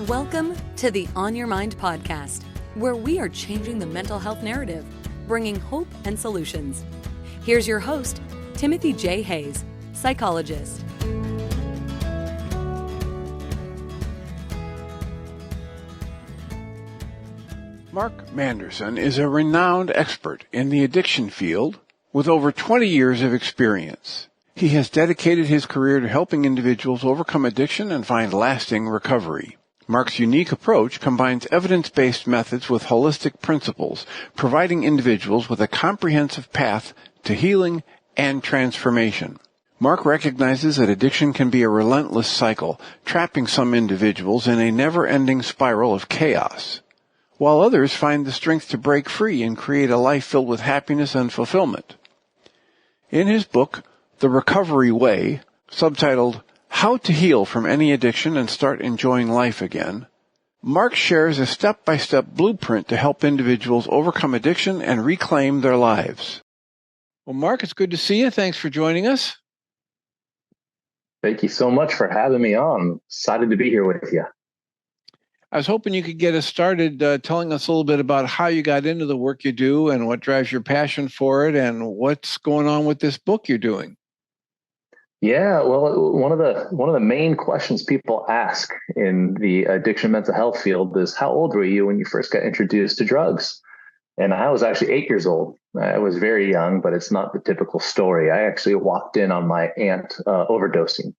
Welcome to the On Your Mind podcast, where we are changing the mental health narrative, bringing hope and solutions. Here's your host, Timothy J. Hayes, psychologist. Mark Manderson is a renowned expert in the addiction field with over 20 years of experience. He has dedicated his career to helping individuals overcome addiction and find lasting recovery. Mark's unique approach combines evidence-based methods with holistic principles, providing individuals with a comprehensive path to healing and transformation. Mark recognizes that addiction can be a relentless cycle, trapping some individuals in a never-ending spiral of chaos, while others find the strength to break free and create a life filled with happiness and fulfillment. In his book, The Recovery Way, subtitled How to Heal from Any Addiction and Start Enjoying Life Again, Mark shares a step-by-step blueprint to help individuals overcome addiction and reclaim their lives. Well, Mark, it's good to see you. Thanks for joining us. Thank you so much for having me on. Excited to be here with you. I was hoping you could get us started telling us a little bit about how you got into the work you do and what drives your passion for it and what's going on with this book you're doing. Yeah, well, one of the main questions people ask in the addiction mental health field is, how old were you when you first got introduced to drugs? And I was actually 8 years old. I was very young, but it's not the typical story. I actually walked in on my aunt overdosing.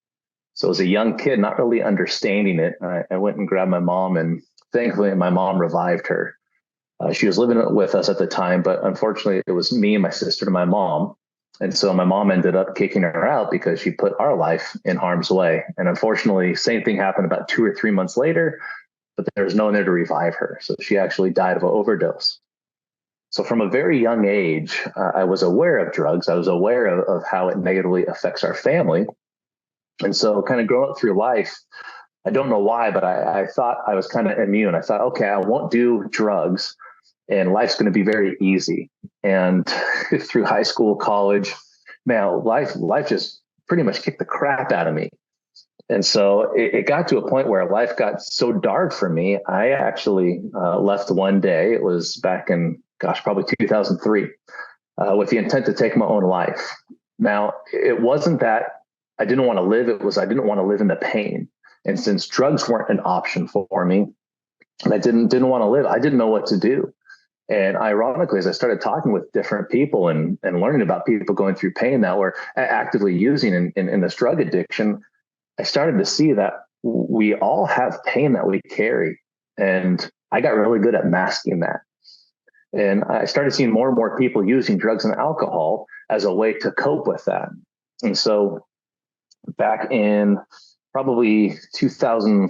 So as a young kid, not really understanding it, I went and grabbed my mom, and thankfully my mom revived her. She was living with us at the time, but unfortunately it was me and my sister and my mom. And so my mom ended up kicking her out because she put our life in harm's way. And unfortunately, same thing happened about 2 or 3 months later, but there was no one there to revive her. So she actually died of an overdose. So from a very young age, I was aware of drugs. I was aware of how it negatively affects our family. And so kind of growing up through life, I don't know why, but I thought I was kind of immune. I thought, okay, I won't do drugs and life's going to be very easy. And through high school, college, man, life just pretty much kicked the crap out of me. And so it got to a point where life got so dark for me. I actually left one day. It was back in, probably 2003, with the intent to take my own life. Now, it wasn't that I didn't want to live. It was I didn't want to live in the pain. And since drugs weren't an option for me, and I didn't want to live, I didn't know what to do. And ironically, as I started talking with different people and learning about people going through pain that were actively using in this drug addiction, I started to see that we all have pain that we carry. And I got really good at masking that. And I started seeing more and more people using drugs and alcohol as a way to cope with that. And so back in probably 2005,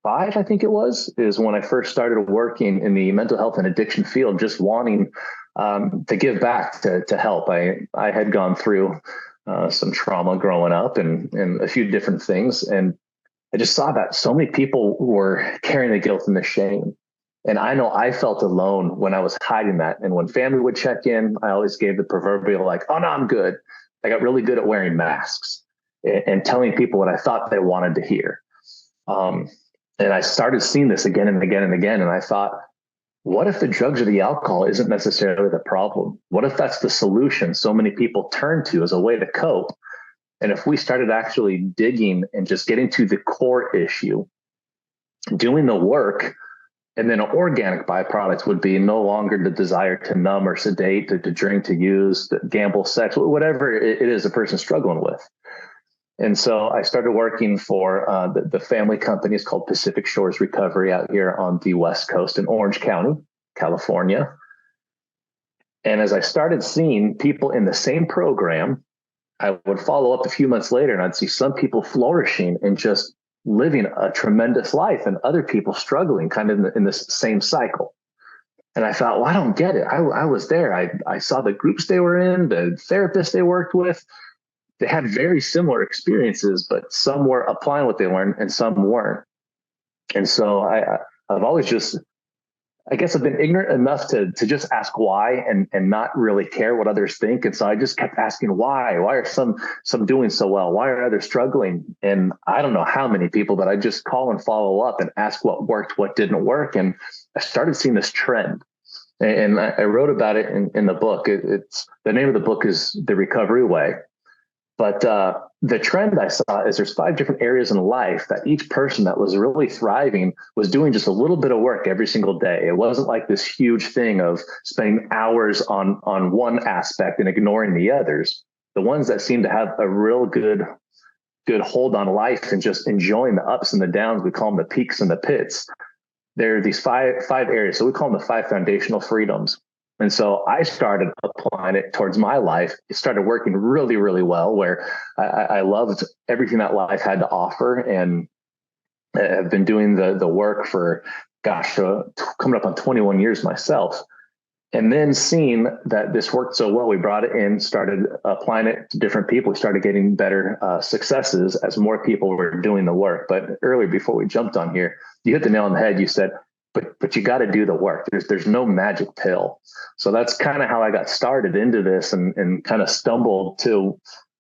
I think it was, is when I first started working in the mental health and addiction field, just wanting to give back, to help. I had gone through some trauma growing up and a few different things. And I just saw that so many people were carrying the guilt and the shame. And I know I felt alone when I was hiding that. And when family would check in, I always gave the proverbial like, oh, no, I'm good. I got really good at wearing masks and telling people what I thought they wanted to hear. And I started seeing this again and again and again. And I thought, what if the drugs or the alcohol isn't necessarily the problem? What if that's the solution so many people turn to as a way to cope? And if we started actually digging and just getting to the core issue, doing the work, and then an organic byproduct would be no longer the desire to numb or sedate, to drink, to use, to gamble, sex, whatever it is a person's struggling with. And so I started working for the family company. It's called Pacific Shores Recovery out here on the West Coast in Orange County, California. And as I started seeing people in the same program, I would follow up a few months later and I'd see some people flourishing and just living a tremendous life and other people struggling kind of in this same cycle. And I thought, well, I don't get it. I was there. I saw the groups they were in, the therapists they worked with. They had very similar experiences, but some were applying what they learned and some weren't. And so I've always just I guess I've been ignorant enough to just ask why and not really care what others think. And so I just kept asking why. Why are some doing so well? Why are others struggling? And I don't know how many people, but I just call and follow up and ask what worked, what didn't work. And I started seeing this trend. And I wrote about it in the book. It's the name of the book is The Recovery Way. But the trend I saw is there's 5 different areas in life that each person that was really thriving was doing just a little bit of work every single day. It wasn't like this huge thing of spending hours on one aspect and ignoring the others. The ones that seem to have a real good hold on life and just enjoying the ups and the downs, we call them the peaks and the pits. There are these five areas. So we call them the 5 foundational freedoms. And so I started applying it towards my life. It started working really, really well, where I loved everything that life had to offer, and have been doing the work for, coming up on 21 years myself. And then seeing that this worked so well, we brought it in, started applying it to different people. We started getting better successes as more people were doing the work. But earlier, before we jumped on here, you hit the nail on the head. You said, but you got to do the work. There's no magic pill. So that's kind of how I got started into this and kind of stumbled to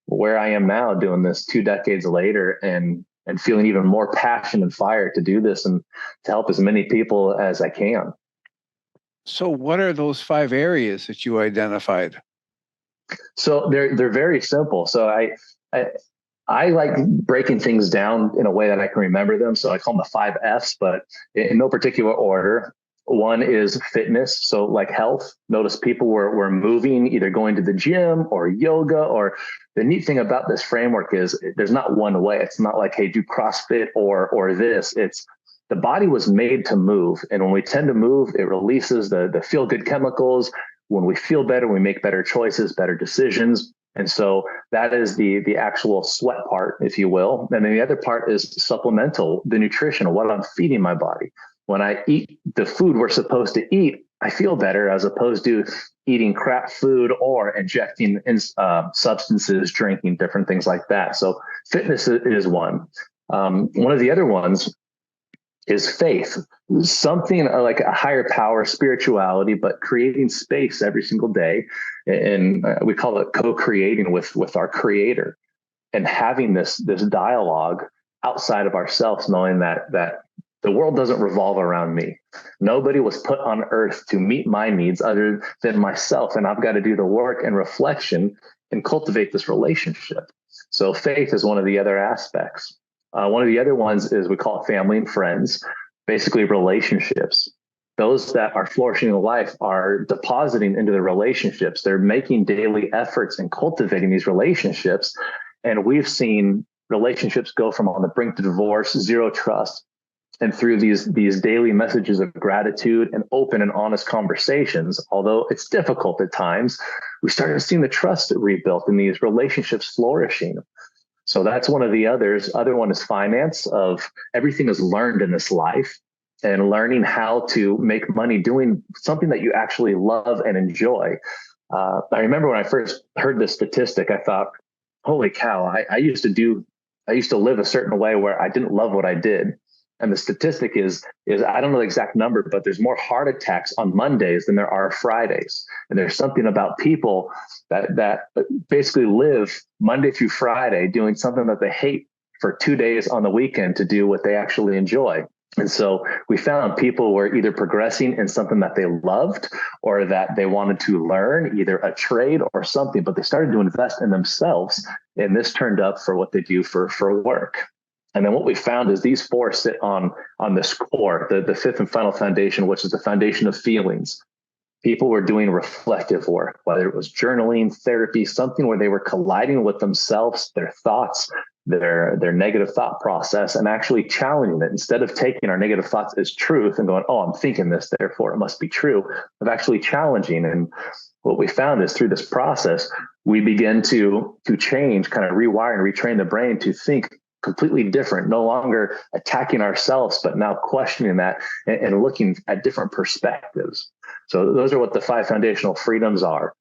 where I am now, doing this 2 decades later, and feeling even more passion and fire to do this and to help as many people as I can. So what are those 5 areas that you identified? So they're very simple. So I like breaking things down in a way that I can remember them. So I call them the 5 F's, but in no particular order. One is fitness. So like health, notice people were moving, either going to the gym or yoga. Or the neat thing about this framework is there's not one way. It's not like, hey, do CrossFit or this. It's the body was made to move. And when we tend to move, it releases the feel good chemicals. When we feel better, we make better choices, better decisions. And so that is the actual sweat part, if you will. And then the other part is supplemental, the nutrition, what I'm feeding my body. When I eat the food we're supposed to eat, I feel better, as opposed to eating crap food or injecting substances, drinking, different things like that. So fitness is one. One of the other ones is faith, something like a higher power, spirituality, but creating space every single day. And we call it co-creating with our creator, and having this dialogue outside of ourselves, knowing that the world doesn't revolve around me. Nobody was put on earth to meet my needs other than myself. And I've got to do the work and reflection and cultivate this relationship. So faith is one of the other aspects. One of the other ones is we call it family and friends, basically relationships. Those that are flourishing in life are depositing into the relationships. They're making daily efforts in cultivating these relationships. And we've seen relationships go from on the brink to divorce, zero trust, and through these daily messages of gratitude and open and honest conversations, although it's difficult at times, we started seeing the trust rebuilt and these relationships flourishing. So that's one of the others. Other one is finance, of everything is learned in this life, and learning how to make money doing something that you actually love and enjoy. I remember when I first heard this statistic, I thought, holy cow, I used to live a certain way where I didn't love what I did. And the statistic is I don't know the exact number, but there's more heart attacks on Mondays than there are Fridays. And there's something about people that basically live Monday through Friday doing something that they hate for 2 days on the weekend to do what they actually enjoy. And so we found people were either progressing in something that they loved or that they wanted to learn, either a trade or something, but they started to invest in themselves. And this turned up for what they do for work. And then what we found is these 4 sit on this core, the 5th and final foundation, which is the foundation of feelings. People were doing reflective work, whether it was journaling, therapy, something where they were colliding with themselves, their thoughts, their negative thought process, and actually challenging it. Instead of taking our negative thoughts as truth and going, oh, I'm thinking this, therefore it must be true, of actually challenging. And what we found is through this process, we begin to change, kind of rewire and retrain the brain to think completely different, no longer attacking ourselves, but now questioning that and looking at different perspectives. So those are what the 5 foundational freedoms are.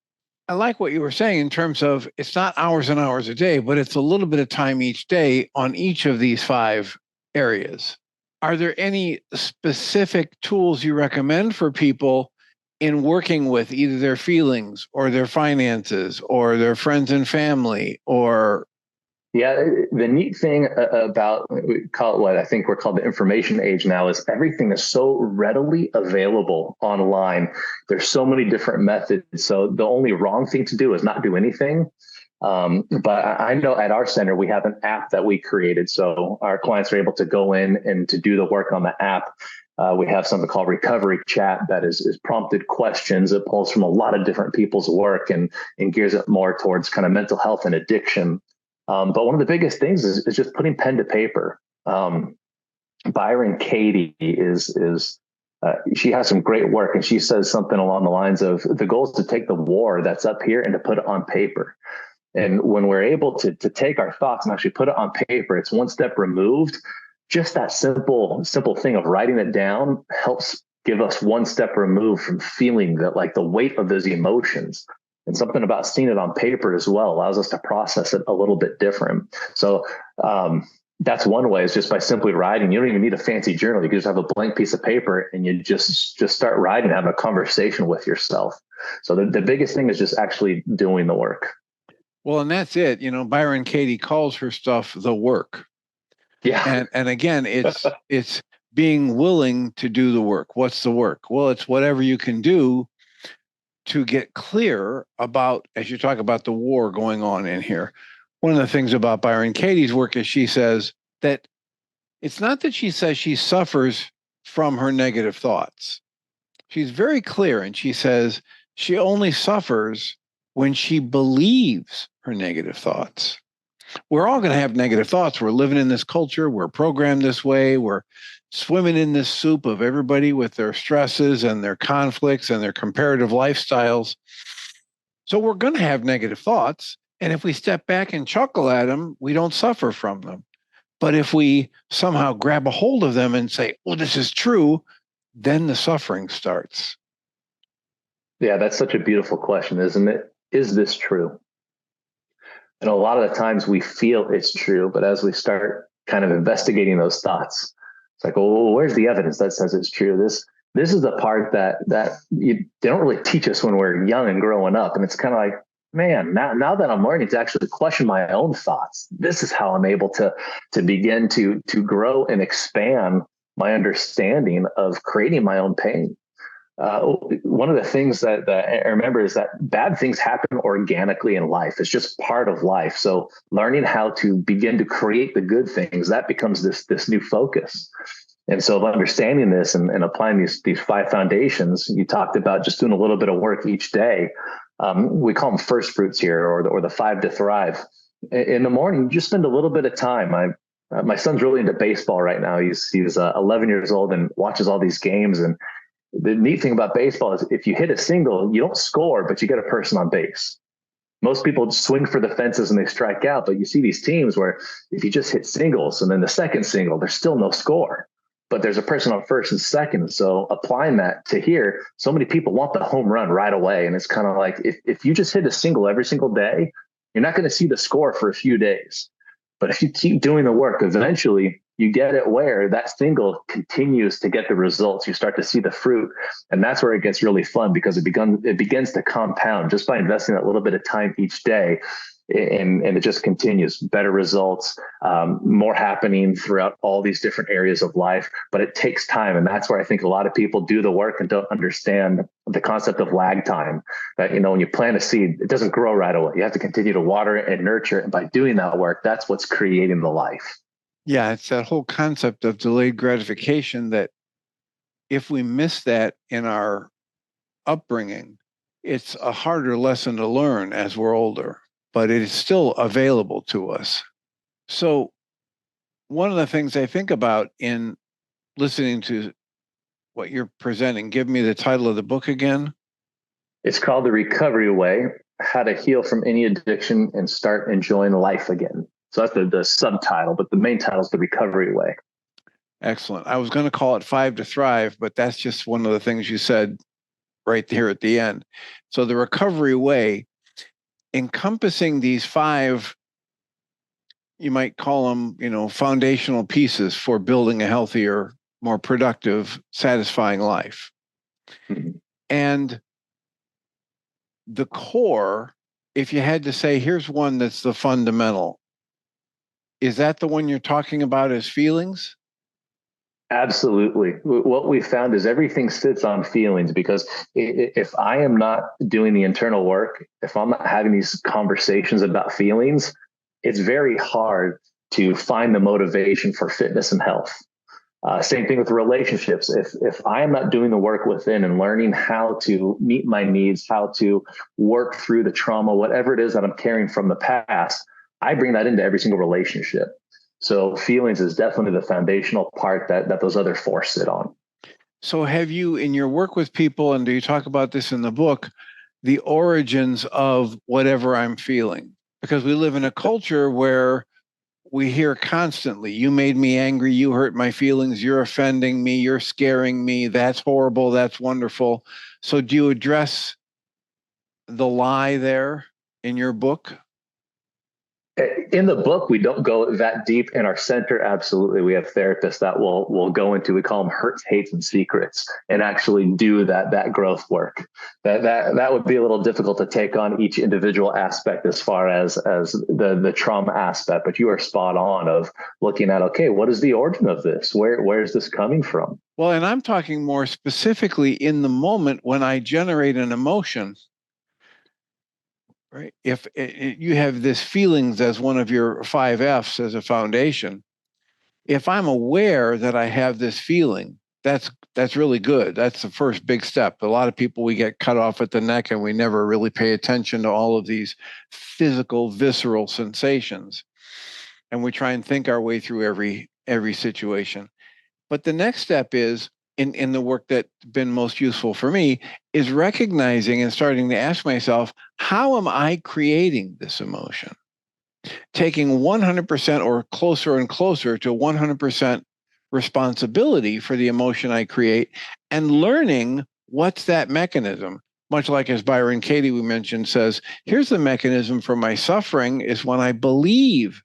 I like what you were saying in terms of it's not hours and hours a day, but it's a little bit of time each day on each of these 5 areas. Are there any specific tools you recommend for people in working with either their feelings or their finances or their friends and family or Yeah, the neat thing about we call it what I think we're called the information age now is everything is so readily available online. There's so many different methods. So the only wrong thing to do is not do anything. But I know at our center we have an app that we created, so our clients are able to go in and to do the work on the app. We have something called Recovery Chat that is prompted questions. It pulls from a lot of different people's work and gears it more towards kind of mental health and addiction. But one of the biggest things is just putting pen to paper. Byron Katie is she has some great work, and she says something along the lines of the goal is to take the war that's up here and to put it on paper. And when we're able to take our thoughts and actually put it on paper, it's one step removed. Just that simple thing of writing it down helps give us one step removed from feeling that like the weight of those emotions. And something about seeing it on paper as well allows us to process it a little bit different. So that's one way, is just by simply writing. You don't even need a fancy journal. You can just have a blank piece of paper and you just start writing, having a conversation with yourself. So the biggest thing is just actually doing the work. well, and that's it. Byron Katie calls her stuff the work. Yeah. And again, it's being willing to do the work. What's the work? Well, it's whatever you can do to get clear about, as you talk about the war going on in here. One of the things about Byron Katie's work is she says that it's not that she says she suffers from her negative thoughts. She's very clear, and she says she only suffers when she believes her negative thoughts. We're all going to have negative thoughts. We're living in this culture. We're programmed this way. We're swimming in this soup of everybody with their stresses and their conflicts and their comparative lifestyles. So we're going to have negative thoughts. And if we step back and chuckle at them, we don't suffer from them. But if we somehow grab a hold of them and say, oh, this is true, then the suffering starts. Yeah, that's such a beautiful question, isn't it? Is this true? And a lot of the times we feel it's true, but as we start kind of investigating those thoughts, it's like, well, where's the evidence that says it's true? This is the part that they don't really teach us when we're young and growing up. And it's kind of like, man, now that I'm learning to actually question my own thoughts, this is how I'm able to begin to grow and expand my understanding of creating my own pain. One of the things that I remember is that bad things happen organically in life. It's just part of life. So learning how to begin to create the good things, that becomes this new focus. And so understanding this and applying these 5 foundations, you talked about just doing a little bit of work each day. We call them first fruits here, or the 5 to thrive. In the morning, just spend a little bit of time. My son's really into baseball right now. He's 11 years old and watches all these games. And the neat thing about baseball is if you hit a single, you don't score, but you get a person on base. Most people swing for the fences and they strike out, but you see these teams where if you just hit singles and then the second single, there's still no score, but there's a person on first and second. So applying that to here, so many people want the home run right away. And it's kind of like, if you just hit a single every single day, you're not going to see the score for a few days. But if you keep doing the work, eventually you get it where that single continues to get the results. You start to see the fruit. And that's where it gets really fun, because it begins to compound just by investing that little bit of time each day. And it just continues. Better results, more happening throughout all these different areas of life. But it takes time. And that's where I think a lot of people do the work and don't understand the concept of lag time. That, when you plant a seed, it doesn't grow right away. You have to continue to water it and nurture it. And by doing that work, that's what's creating the life. Yeah, it's that whole concept of delayed gratification that if we miss that in our upbringing, it's a harder lesson to learn as we're older, but it is still available to us. So one of the things I think about in listening to what you're presenting, give me the title of the book again. It's called The Recovery Way: How to Heal from Any Addiction and Start Enjoying Life Again. So that's the subtitle, but the main title is The Recovery Way. Excellent. I was going to call it 5 to Thrive, but that's just one of the things you said right there at the end. So The Recovery Way, encompassing these 5 you might call them, foundational pieces for building a healthier, more productive, satisfying life. Mhm. And the core, if you had to say, here's one that's the fundamental, is that the one you're talking about as feelings? Absolutely. What we found is everything sits on feelings, because if I am not doing the internal work, if I'm not having these conversations about feelings, it's very hard to find the motivation for fitness and health. Same thing with relationships. If I am not doing the work within and learning how to meet my needs, how to work through the trauma, whatever it is that I'm carrying from the past, I bring that into every single relationship. So feelings is definitely the foundational part that those other four sit on. So have you, in your work with people, and do you talk about this in the book, the origins of whatever I'm feeling? Because we live in a culture where we hear constantly, you made me angry, you hurt my feelings, you're offending me, you're scaring me, that's horrible, that's wonderful. So do you address the lie there in your book? In the book, we don't go that deep. In our center, absolutely, we have therapists that will go into, we call them hurts, hates, and secrets, and actually do that growth work. That would be a little difficult to take on each individual aspect as far as the trauma aspect. But you are spot on of looking at, okay, what is the origin of this? Where is this coming from? Well, and I'm talking more specifically in the moment when I generate an emotion. Right. If you have this feelings as one of your 5 F's as a foundation, if I'm aware that I have this feeling, that's really good. That's the first big step. A lot of people, we get cut off at the neck and we never really pay attention to all of these physical, visceral sensations. And we try and think our way through every situation. But the next step is, in the work that's been most useful for me, is recognizing and starting to ask myself, how am I creating this emotion? Taking 100% or closer and closer to 100% responsibility for the emotion I create, and learning what's that mechanism. Much like as Byron Katie we mentioned says, here's the mechanism for my suffering is when I believe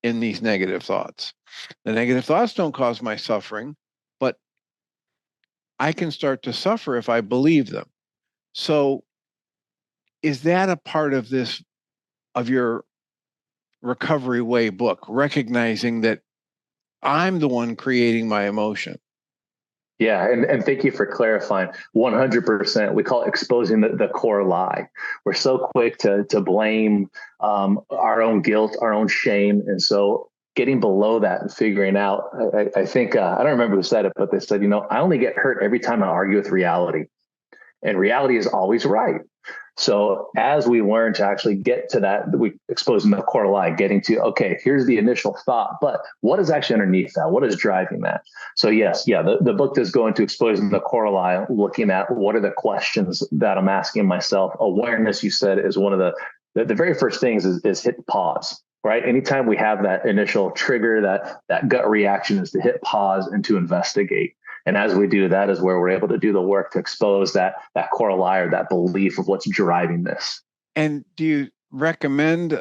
in these negative thoughts. The negative thoughts don't cause my suffering, but I can start to suffer if I believe them. So is that a part of this, of your Recovery Way book, recognizing that I'm the one creating my emotion? Yeah, and thank you for clarifying. 100%. We call it exposing the core lie. We're so quick to blame our own guilt, our own shame, and so getting below that and figuring out. I think I don't remember who said it, but they said, I only get hurt every time I argue with reality, and reality is always right. So as we learn to actually get to that, we exposing the core lie, getting to, okay, here's the initial thought, but what is actually underneath that? What is driving that? So yes, yeah, the book does go into exposing the core lie, looking at what are the questions that I'm asking myself. Awareness, you said, is one of the very first things is hit pause, right? Anytime we have that initial trigger, that gut reaction is to hit pause and to investigate. And as we do, that is where we're able to do the work to expose that core lie or that belief of what's driving this. And do you recommend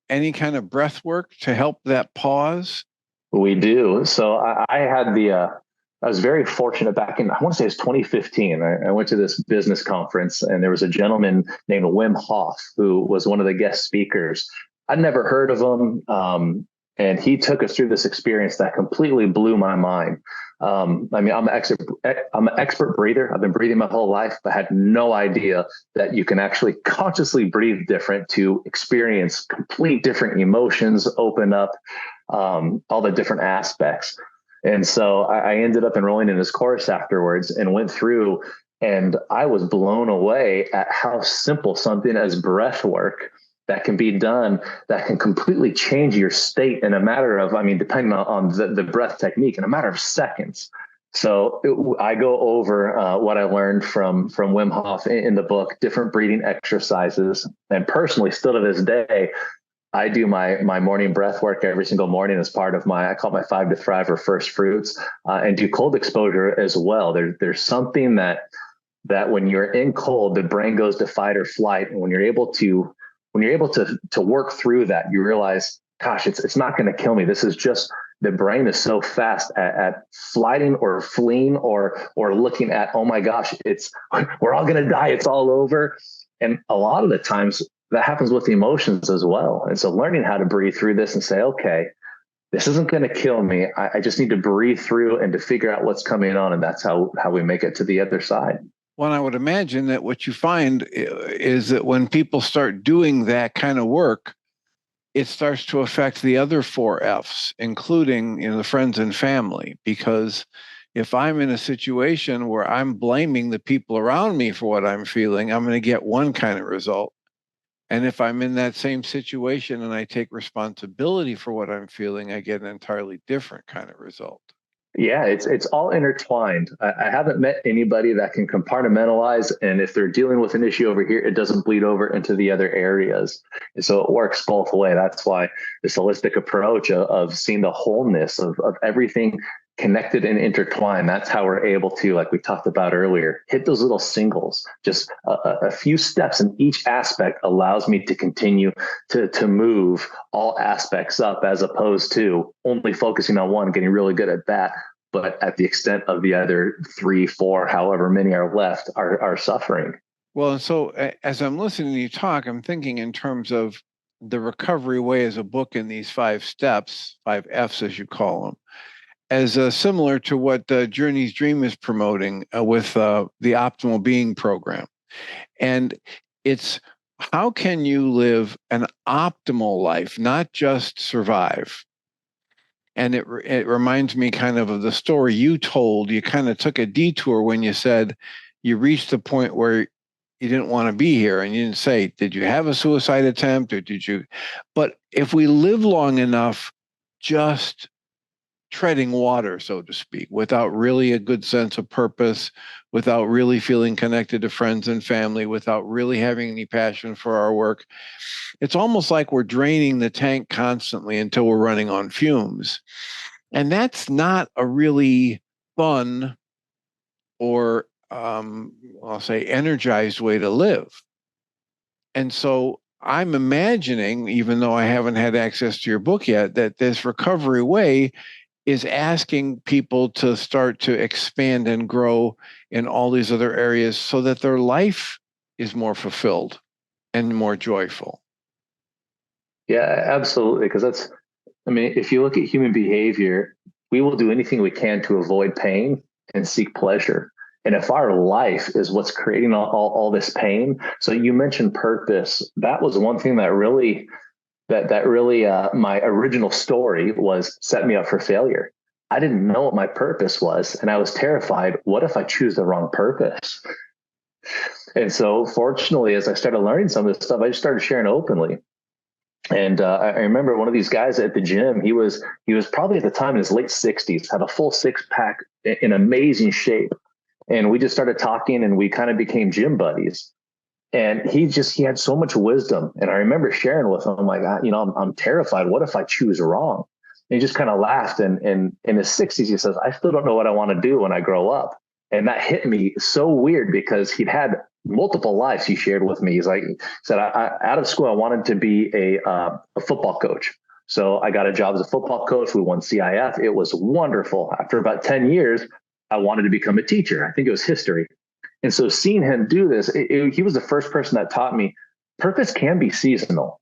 any kind of breath work to help that pause? We do. So I had I was very fortunate back in, I want to say it's 2015. I went to this business conference and there was a gentleman named Wim Hof who was one of the guest speakers. I'd never heard of him. And he took us through this experience that completely blew my mind. I mean, I'm an expert breather. I've been breathing my whole life, but had no idea that you can actually consciously breathe different to experience complete different emotions, open up all the different aspects. And so I ended up enrolling in his course afterwards and went through, and I was blown away at how simple something as breath work that can be done, that can completely change your state in a matter of, I mean, depending on the breath technique, in a matter of seconds. So I go over what I learned from Wim Hof in the book, different breathing exercises. And personally, still to this day, I do my morning breath work every single morning as part of I call it my 5 to Thrive or first fruits, and do cold exposure as well. There's something that when you're in cold, the brain goes to fight or flight. And when you're able to work through that, you realize gosh, it's not going to kill me. This is just the brain is so fast at flighting or fleeing or looking at, oh my gosh, we're all going to die. It's all over. And a lot of the times that happens with the emotions as well. And so learning how to breathe through this and say, okay, this isn't going to kill me. I just need to breathe through and to figure out what's coming on. And that's how we make it to the other side. Well, I would imagine that what you find is that when people start doing that kind of work, it starts to affect the other four F's, including, the friends and family. Because if I'm in a situation where I'm blaming the people around me for what I'm feeling, I'm going to get one kind of result. And if I'm in that same situation and I take responsibility for what I'm feeling, I get an entirely different kind of result. Yeah, it's all intertwined. I haven't met anybody that can compartmentalize, and if they're dealing with an issue over here, it doesn't bleed over into the other areas. And so it works both ways. That's why this holistic approach of seeing the wholeness of everything connected and intertwined. That's how we're able to, like we talked about earlier, hit those little singles. Just a few steps in each aspect allows me to continue to move all aspects up, as opposed to only focusing on one, getting really good at that, but at the extent of the other 3, 4, however many are left, are suffering. Well, and so as I'm listening to you talk, I'm thinking in terms of the Recovery Way as a book in these 5 steps, 5 F's as you call them, as similar to what Journey's Dream is promoting with the Optimal Being program. And it's, how can you live an optimal life, not just survive? And it reminds me kind of the story you told. You kind of took a detour when you said you reached the point where you didn't want to be here, and you didn't say, did you have a suicide attempt or did you? But if we live long enough just treading water, so to speak, without really a good sense of purpose, without really feeling connected to friends and family, without really having any passion for our work, it's almost like we're draining the tank constantly until we're running on fumes. And that's not a really fun or, I'll say, energized way to live. And so I'm imagining, even though I haven't had access to your book yet, that this Recovery Way is asking people to start to expand and grow in all these other areas so that their life is more fulfilled and more joyful. Yeah, absolutely. Because if you look at human behavior, we will do anything we can to avoid pain and seek pleasure. And if our life is what's creating all this pain, so you mentioned purpose, that was one thing that really my original story was set me up for failure. I didn't know what my purpose was, and I was terrified. What if I choose the wrong purpose? And so fortunately, as I started learning some of this stuff, I just started sharing openly. And I remember one of these guys at the gym, he was probably at the time in his late 60s, had a full 6-pack, in amazing shape. And we just started talking, and we kind of became gym buddies. And he had so much wisdom. And I remember sharing with him, like, I'm terrified. What if I choose wrong? And he just kind of laughed. And in his 60s, he says, I still don't know what I want to do when I grow up. And that hit me so weird, because he'd had multiple lives. He shared with me. He said, out of school, I wanted to be a football coach. So I got a job as a football coach. We won CIF. It was wonderful. After about 10 years, I wanted to become a teacher. I think it was history. And so seeing him do this, he was the first person that taught me purpose can be seasonal.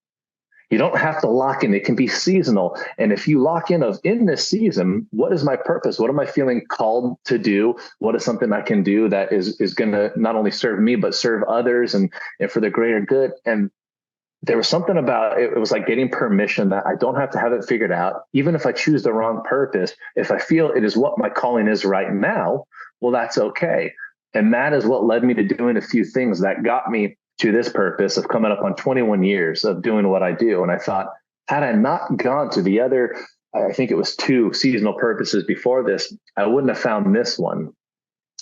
You don't have to lock in. It can be seasonal. And if you lock in this season, what is my purpose? What am I feeling called to do? What is something I can do that is going to not only serve me, but serve others and for the greater good? And there was something about it. It was like getting permission that I don't have to have it figured out. Even if I choose the wrong purpose, if I feel it is what my calling is right now, well, that's okay. And that is what led me to doing a few things that got me to this purpose of coming up on 21 years of doing what I do. And I thought, had I not gone to the other, I think it was 2 seasonal purposes before this, I wouldn't have found this one.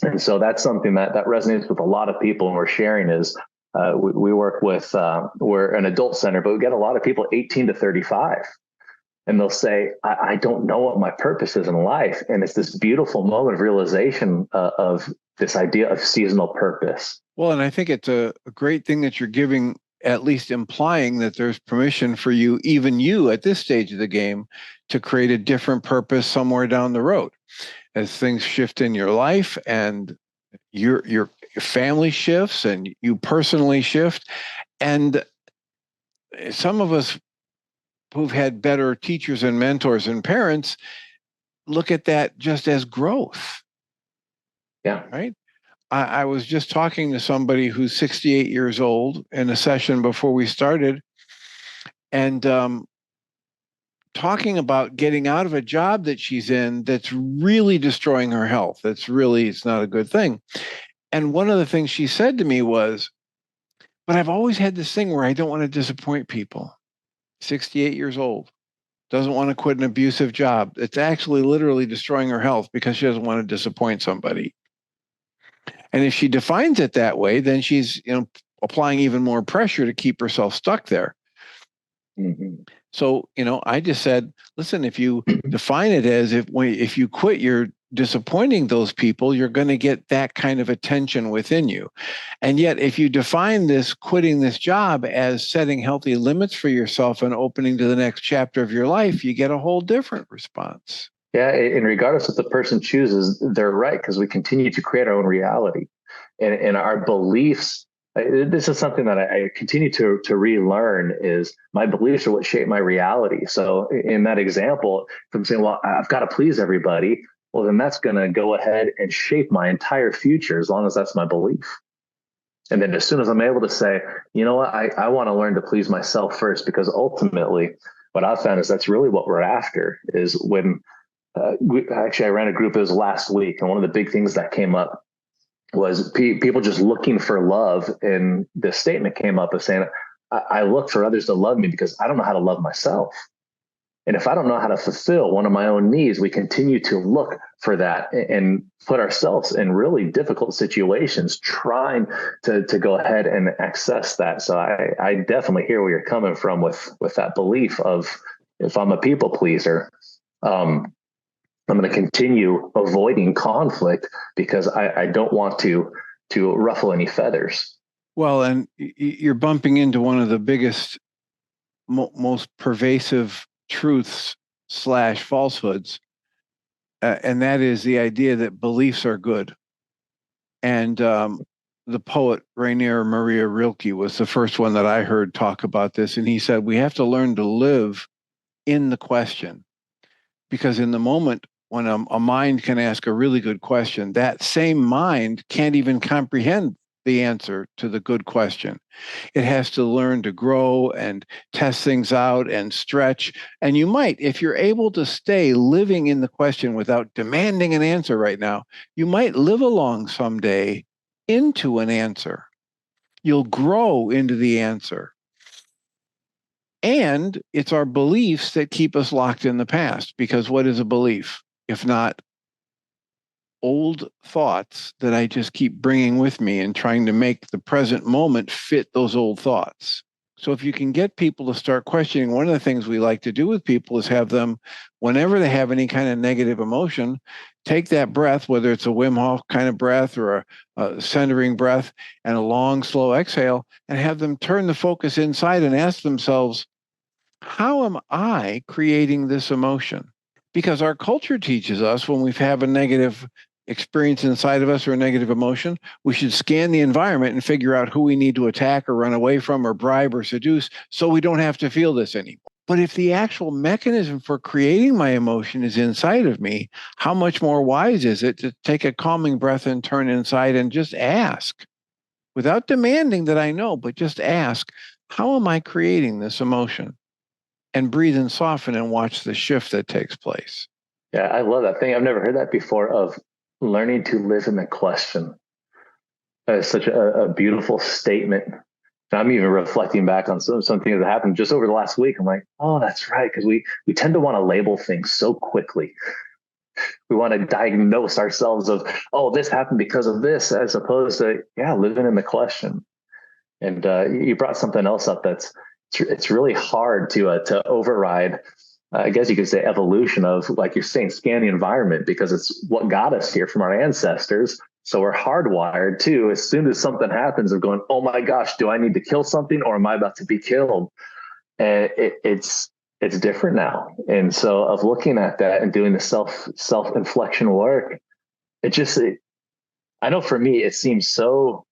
And so that's something that resonates with a lot of people. And we're sharing is we work with, we're an adult center, but we get a lot of people 18 to 35. And they'll say, I don't know what my purpose is in life. And it's this beautiful moment of realization of this idea of seasonal purpose. Well, and I think it's a great thing that you're giving at least implying that there's permission for you, even you at this stage of the game, to create a different purpose somewhere down the road as things shift in your life and your family shifts and you personally shift. And some of us who've had better teachers and mentors and parents look at that just as growth. Yeah. Right. I was just talking to somebody who's 68 years old in a session before we started, and talking about getting out of a job that she's in that's really destroying her health. It's not a good thing. And one of the things she said to me was, but I've always had this thing where I don't want to disappoint people. 68 years old, doesn't want to quit an abusive job. It's actually literally destroying her health because she doesn't want to disappoint somebody. And if she defines it that way, then she's, applying even more pressure to keep herself stuck there. Mm-hmm. So, I just said, listen, if you define it as if you quit, you're disappointing those people, you're going to get that kind of attention within you. And yet, if you define this quitting this job as setting healthy limits for yourself and opening to the next chapter of your life, you get a whole different response. Yeah, and regardless of what the person chooses, they're right, because we continue to create our own reality, and our beliefs. This is something that I continue to relearn. Is my beliefs are what shape my reality. So in that example, if I'm saying, well, I've got to please everybody, well, then that's going to go ahead and shape my entire future, as long as that's my belief. And then as soon as I'm able to say, you know what, I want to learn to please myself first, because ultimately what I've found is that's really what we're after. Is when I ran a group, it was last week, and one of the big things that came up was people just looking for love. And this statement came up of saying, I look for others to love me because I don't know how to love myself. And if I don't know how to fulfill one of my own needs, we continue to look for that and put ourselves in really difficult situations trying to go ahead and access that. So I definitely hear where you're coming from with that belief of, if I'm a people pleaser, I'm going to continue avoiding conflict because I don't want to ruffle any feathers. Well, and you're bumping into one of the biggest, most pervasive truths / falsehoods, and that is the idea that beliefs are good. And the poet Rainier Maria Rilke was the first one that I heard talk about this, and he said we have to learn to live in the question, because in the moment when a mind can ask a really good question, that same mind can't even comprehend the answer to the good question. It has to learn to grow and test things out and stretch. And you might, if you're able to stay living in the question without demanding an answer right now, you might live along someday into an answer. You'll grow into the answer. And it's our beliefs that keep us locked in the past, because what is a belief if not old thoughts that I just keep bringing with me and trying to make the present moment fit those old thoughts? So if you can get people to start questioning, one of the things we like to do with people is have them, whenever they have any kind of negative emotion, take that breath, whether it's a Wim Hof kind of breath or a centering breath and a long, slow exhale, and have them turn the focus inside and ask themselves, how am I creating this emotion? Because our culture teaches us when we have a negative experience inside of us or a negative emotion, we should scan the environment and figure out who we need to attack or run away from or bribe or seduce so we don't have to feel this anymore. But if the actual mechanism for creating my emotion is inside of me, how much more wise is it to take a calming breath and turn inside and just ask, without demanding that I know, but just ask, how am I creating this emotion? And breathe and soften and watch the shift that takes place. Yeah, I love that thing. I've never heard that before, of learning to live in the question. That is such a beautiful statement. And I'm even reflecting back on some things that happened just over the last week. I'm like, oh, that's right. Because we tend to want to label things so quickly. We want to diagnose ourselves of, oh, this happened because of this, as opposed to, living in the question. And you brought something else up it's really hard to override. I guess you could say evolution of, like you're saying, scan the environment, because it's what got us here from our ancestors. So we're hardwired too, as soon as something happens, of going, oh my gosh, do I need to kill something, or am I about to be killed? And it's different now. And so of looking at that and doing the self inflection work, I know for me, it seems so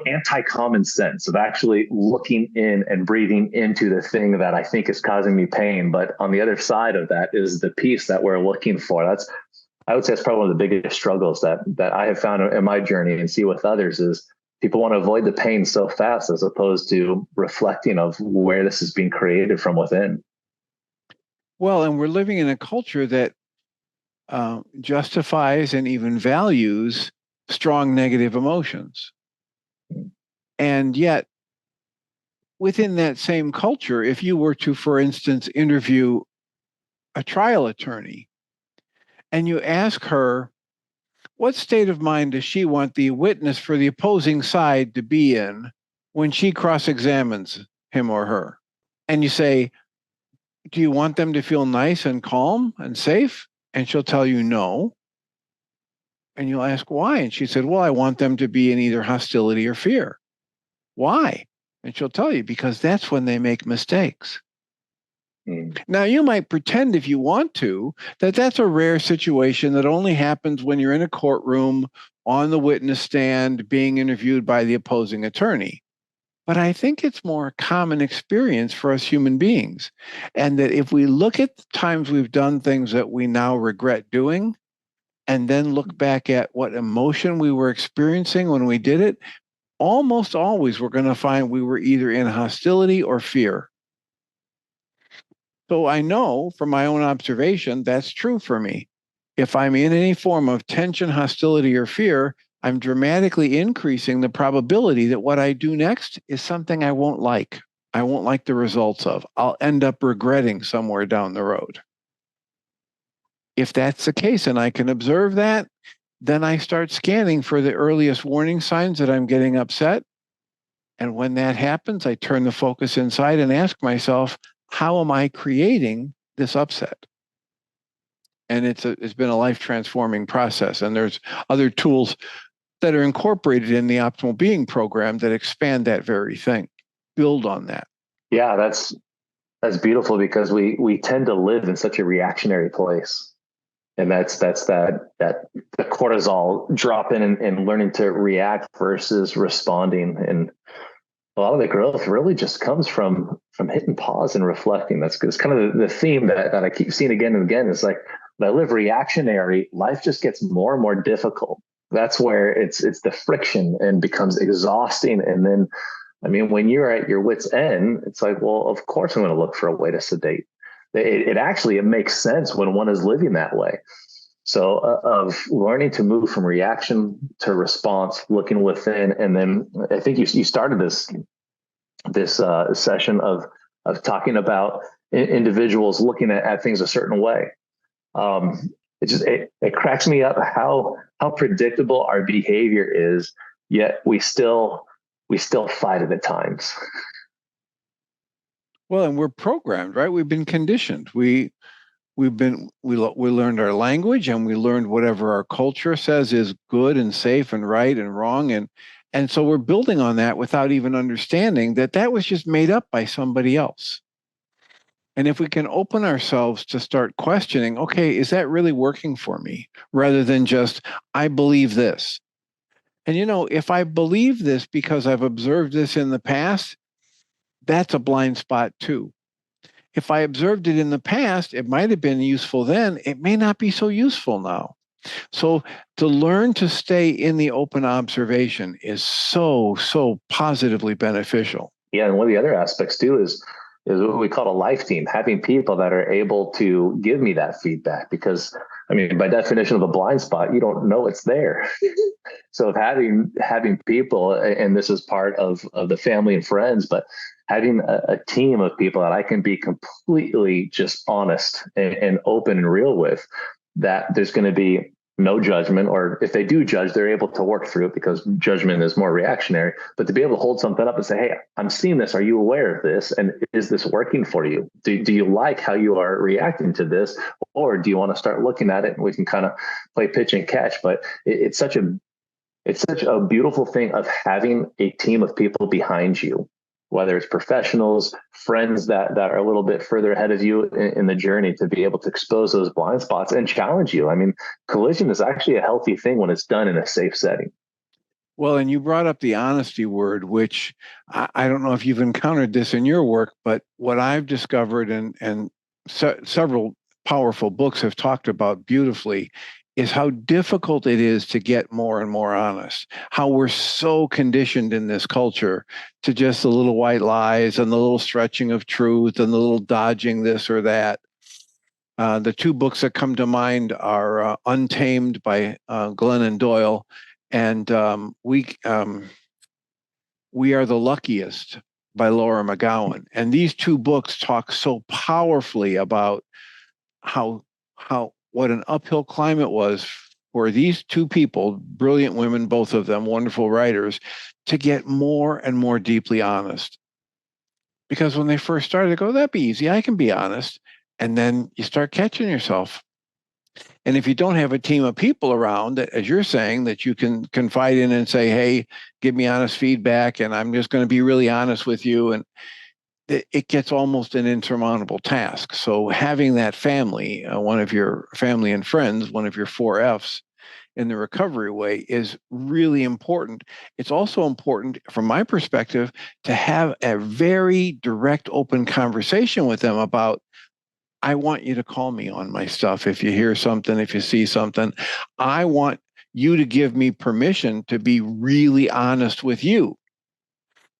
anti-common sense of actually looking in and breathing into the thing that I think is causing me pain. But on the other side of that is the peace that we're looking for. I would say it's probably one of the biggest struggles that I have found in my journey and see with others is people want to avoid the pain so fast as opposed to reflecting of where this is being created from within. Well, and we're living in a culture that justifies and even values strong negative emotions. And yet, within that same culture, if you were to, for instance, interview a trial attorney and you ask her, what state of mind does she want the witness for the opposing side to be in when she cross-examines him or her? And you say, do you want them to feel nice and calm and safe? And she'll tell you no. And you'll ask why. And she said, well, I want them to be in either hostility or fear. Why? And she'll tell you, because that's when they make mistakes. Now, you might pretend if you want to that that's a rare situation that only happens when you're in a courtroom on the witness stand being interviewed by the opposing attorney. But I think it's more a common experience for us human beings. And that if we look at the times we've done things that we now regret doing, and then look back at what emotion we were experiencing when we did it, almost always we're going to find we were either in hostility or fear. So I know from my own observation that's true for me. If I'm in any form of tension, hostility, or fear, I'm dramatically increasing the probability that what I do next is something I won't like. I won't like the results of. I'll end up regretting somewhere down the road. If that's the case and I can observe that, then I start scanning for the earliest warning signs that I'm getting upset. And when that happens, I turn the focus inside and ask myself, how am I creating this upset? And it's been a life transforming process. And there's other tools that are incorporated in the Optimal Being program that expand that very thing, build on that. Yeah, that's beautiful, because we tend to live in such a reactionary place. And that's the cortisol drop in and learning to react versus responding. And a lot of the growth really just comes from hitting pause and reflecting. That's kind of the theme that I keep seeing again and again. It's like, when I live reactionary, life just gets more and more difficult. That's where it's the friction and becomes exhausting. And then, I mean, when you're at your wit's end, it's like, well, of course I'm going to look for a way to sedate. It makes sense when one is living that way. So of learning to move from reaction to response, looking within. And then I think you started this session of talking about individuals looking at things a certain way. It cracks me up how predictable our behavior is, yet we still fight it at times. Well, and we're programmed, right? We've been conditioned. We learned our language, and we learned whatever our culture says is good and safe and right and wrong, and so we're building on that without even understanding that was just made up by somebody else. And if we can open ourselves to start questioning, okay, is that really working for me? Rather than just, I believe this. And if I believe this because I've observed this in the past, that's a blind spot too. If I observed it in the past, it might have been useful then. It may not be so useful now. So to learn to stay in the open observation is so positively beneficial. Yeah, and one of the other aspects too is what we call a life team, having people that are able to give me that feedback. Because, I mean, by definition of a blind spot, you don't know it's there. So having people, and this is part of the family and friends, but having a team of people that I can be completely just honest and open and real with, that there's going to be no judgment, or if they do judge, they're able to work through it because judgment is more reactionary. But to be able to hold something up and say, hey, I'm seeing this. Are you aware of this? And is this working for you? Do you like how you are reacting to this? Or do you want to start looking at it and we can kind of play pitch and catch? But it's such a beautiful thing of having a team of people behind you, whether it's professionals, friends that are a little bit further ahead of you in the journey, to be able to expose those blind spots and challenge you. I mean, collision is actually a healthy thing when it's done in a safe setting. Well, and you brought up the honesty word, which I don't know if you've encountered this in your work, but what I've discovered, and several powerful books have talked about beautifully, is how difficult it is to get more and more honest. How we're so conditioned in this culture to just the little white lies and the little stretching of truth and the little dodging this or that. The two books that come to mind are Untamed by Glennon Doyle, and We Are the Luckiest by Laura McGowan. And these two books talk so powerfully about how what an uphill climb it was for these two people, brilliant women, both of them, wonderful writers, to get more and more deeply honest. Because when they first started, they go, that'd be easy. I can be honest. And then you start catching yourself. And if you don't have a team of people around, as you're saying, that you can confide in and say, hey, give me honest feedback, and I'm just going to be really honest with you. And it gets almost an insurmountable task. So having that family, one of your family and friends, one of your 4Fs in the recovery way, is really important. It's also important, from my perspective, to have a very direct, open conversation with them about, I want you to call me on my stuff. If you hear something, if you see something, I want you to give me permission to be really honest with you.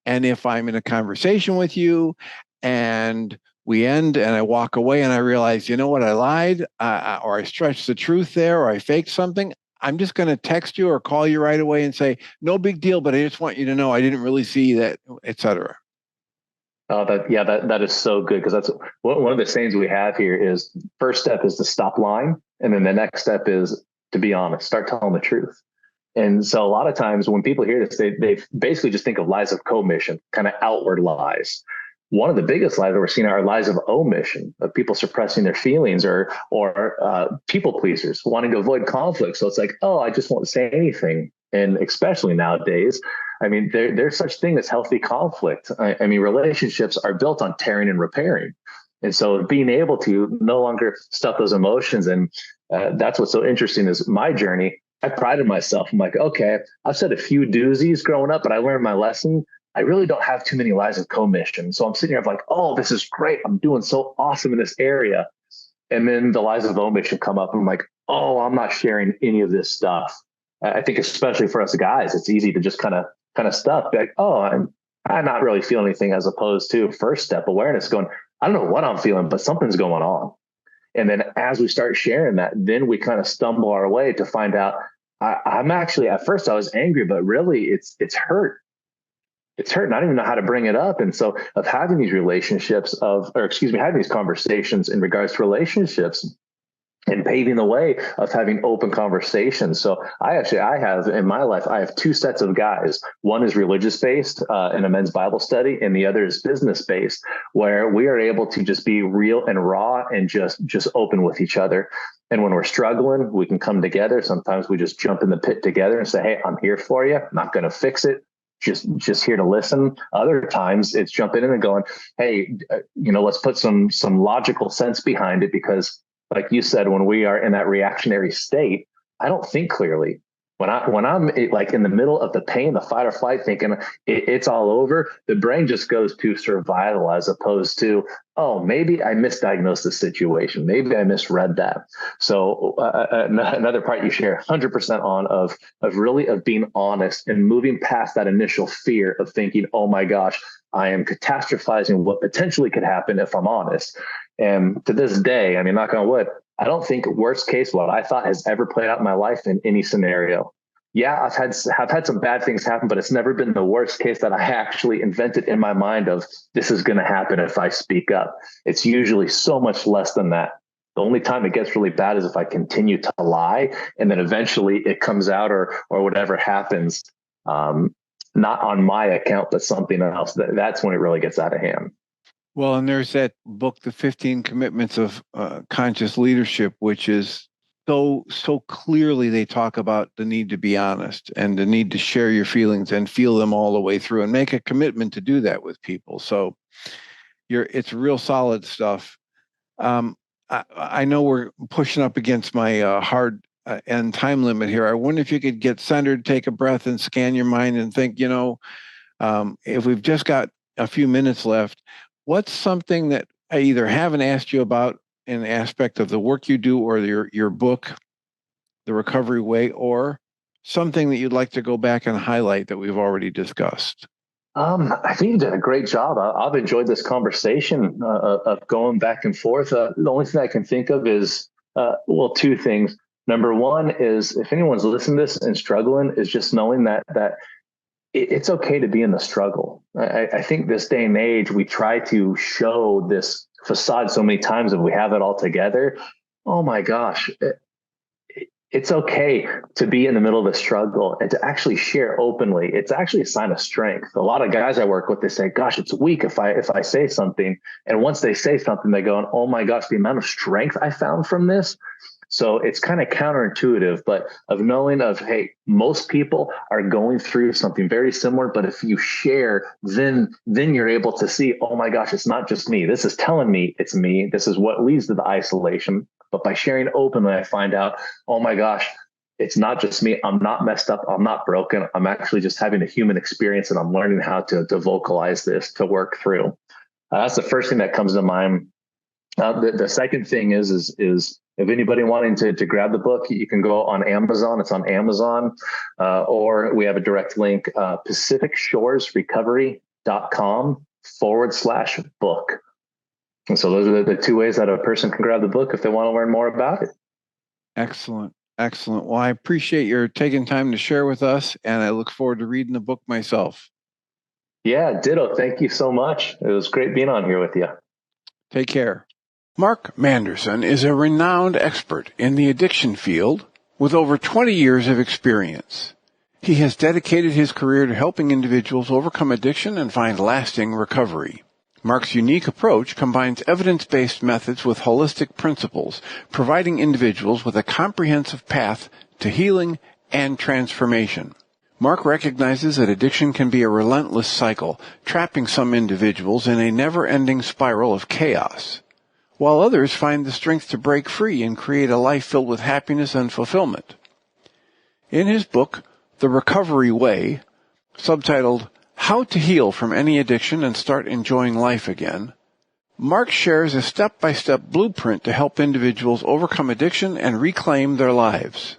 And if I'm in a conversation with you and we end and I walk away and I realize, you know what, I lied, or I stretched the truth there, or I faked something, I'm just going to text you or call you right away and say, no big deal, but I just want you to know I didn't really see that, et cetera. Oh, that is so good, because that's one of the sayings we have here is, first step is to stop lying, and then the next step is to be honest, start telling the truth. And so a lot of times when people hear this, they basically just think of lies of commission, kind of outward lies. One of the biggest lies that we're seeing are lies of omission, of people suppressing their feelings, or people pleasers wanting to avoid conflict. So it's like, oh, I just won't say anything. And especially nowadays, I mean, there's such thing as healthy conflict. I mean, relationships are built on tearing and repairing. And so being able to no longer stuff those emotions, and that's what's so interesting is my journey. I prided myself. I'm like, okay, I've said a few doozies growing up, but I learned my lesson. I really don't have too many lies of commission. So I'm sitting here, I'm like, oh, this is great. I'm doing so awesome in this area. And then the lies of omission come up. And I'm like, oh, I'm not sharing any of this stuff. I think especially for us guys, it's easy to just kind of stuff. Be like, oh, I'm not really feeling anything, as opposed to first step awareness, going, I don't know what I'm feeling, but something's going on. And then as we start sharing that, then we kind of stumble our way to find out, I'm actually, at first I was angry, but really it's hurt. It's hurt. And I don't even know how to bring it up. And so of having these relationships having these conversations in regards to relationships, and paving the way of having open conversations. So I have in my life, I have two sets of guys. One is religious based in a men's Bible study, and the other is business based, where we are able to just be real and raw and just open with each other. And when we're struggling, we can come together. Sometimes we just jump in the pit together and say, hey, I'm here for you. I'm not going to fix it. Just here to listen. Other times it's jumping in and going, hey, let's put some logical sense behind it, because like you said, when we are in that reactionary state, I don't think clearly. When I'm like in the middle of the pain, the fight or flight, thinking it's all over, the brain just goes to survival, as opposed to, oh, maybe I misdiagnosed the situation. Maybe I misread that. So another part you share 100% on of being honest and moving past that initial fear of thinking, oh my gosh, I am catastrophizing what potentially could happen if I'm honest. And to this day, I mean, knock on wood, I don't think worst case what I thought has ever played out in my life in any scenario. Yeah, I've had some bad things happen, but it's never been the worst case that I actually invented in my mind of this is going to happen if I speak up. It's usually so much less than that. The only time it gets really bad is if I continue to lie, and then eventually it comes out, or whatever happens, not on my account, but something else. That's when it really gets out of hand. Well, and there's that book, The 15 Commitments of Conscious Leadership, which is so clearly they talk about the need to be honest and the need to share your feelings and feel them all the way through and make a commitment to do that with people. So it's real solid stuff. I know we're pushing up against my hard end time limit here. I wonder if you could get centered, take a breath, and scan your mind and think, if we've just got a few minutes left, what's something that I either haven't asked you about in aspect of the work you do or your book, The Recovery Way, or something that you'd like to go back and highlight that we've already discussed? I think you did a great job. I've enjoyed this conversation of going back and forth. The only thing I can think of is, two things. Number one is, if anyone's listening to this and struggling, is just knowing that it's okay to be in the struggle. I think this day and age, we try to show this facade so many times that we have it all together. Oh my gosh. It's okay to be in the middle of a struggle and to actually share openly. It's actually a sign of strength. A lot of guys I work with, they say, gosh, it's weak if I say something. And once they say something, they go, oh my gosh, the amount of strength I found from this. So it's kind of counterintuitive, but of knowing of, hey, most people are going through something very similar, but if you share, then you're able to see, oh my gosh, it's not just me. This is telling me it's me. This is what leads to the isolation. But by sharing openly, I find out, oh my gosh, it's not just me. I'm not messed up. I'm not broken. I'm actually just having a human experience, and I'm learning how to vocalize this, to work through. That's the first thing that comes to mind. The second thing is if anybody wanting to grab the book, you can go on Amazon. It's on Amazon, or we have a direct link, pacificshoresrecovery.com/book. And so those are the two ways that a person can grab the book if they want to learn more about it. Excellent. Well, I appreciate your taking time to share with us, and I look forward to reading the book myself. Yeah, ditto. Thank you so much. It was great being on here with you. Take care. Mark Manderson is a renowned expert in the addiction field with over 20 years of experience. He has dedicated his career to helping individuals overcome addiction and find lasting recovery. Mark's unique approach combines evidence-based methods with holistic principles, providing individuals with a comprehensive path to healing and transformation. Mark recognizes that addiction can be a relentless cycle, trapping some individuals in a never-ending spiral of chaos, while others find the strength to break free and create a life filled with happiness and fulfillment. In his book, The Recovery Way, subtitled How to Heal from Any Addiction and Start Enjoying Life Again, Mark shares a step-by-step blueprint to help individuals overcome addiction and reclaim their lives.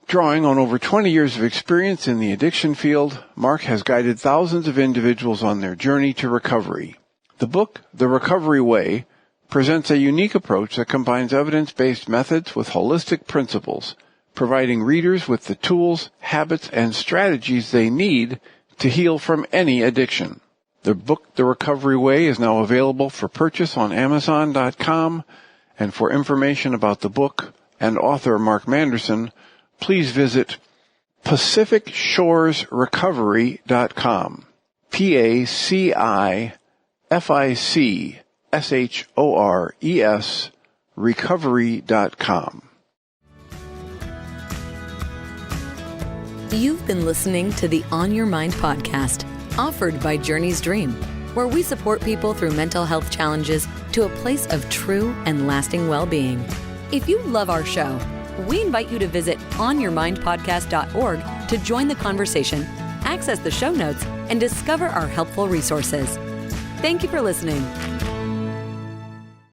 Drawing on over 20 years of experience in the addiction field, Mark has guided thousands of individuals on their journey to recovery. The book, The Recovery Way, presents a unique approach that combines evidence-based methods with holistic principles, providing readers with the tools, habits, and strategies they need to heal from any addiction. The book, The Recovery Way, is now available for purchase on Amazon.com, and for information about the book and author Mark Manderson, please visit pacificshoresrecovery.com. PACIFICSHORES recovery.com. You've been listening to the On Your Mind podcast, offered by Journey's Dream, where we support people through mental health challenges to a place of true and lasting well-being. If you love our show, we invite you to visit onyourmindpodcast.org to join the conversation, access the show notes, and discover our helpful resources. Thank you for listening.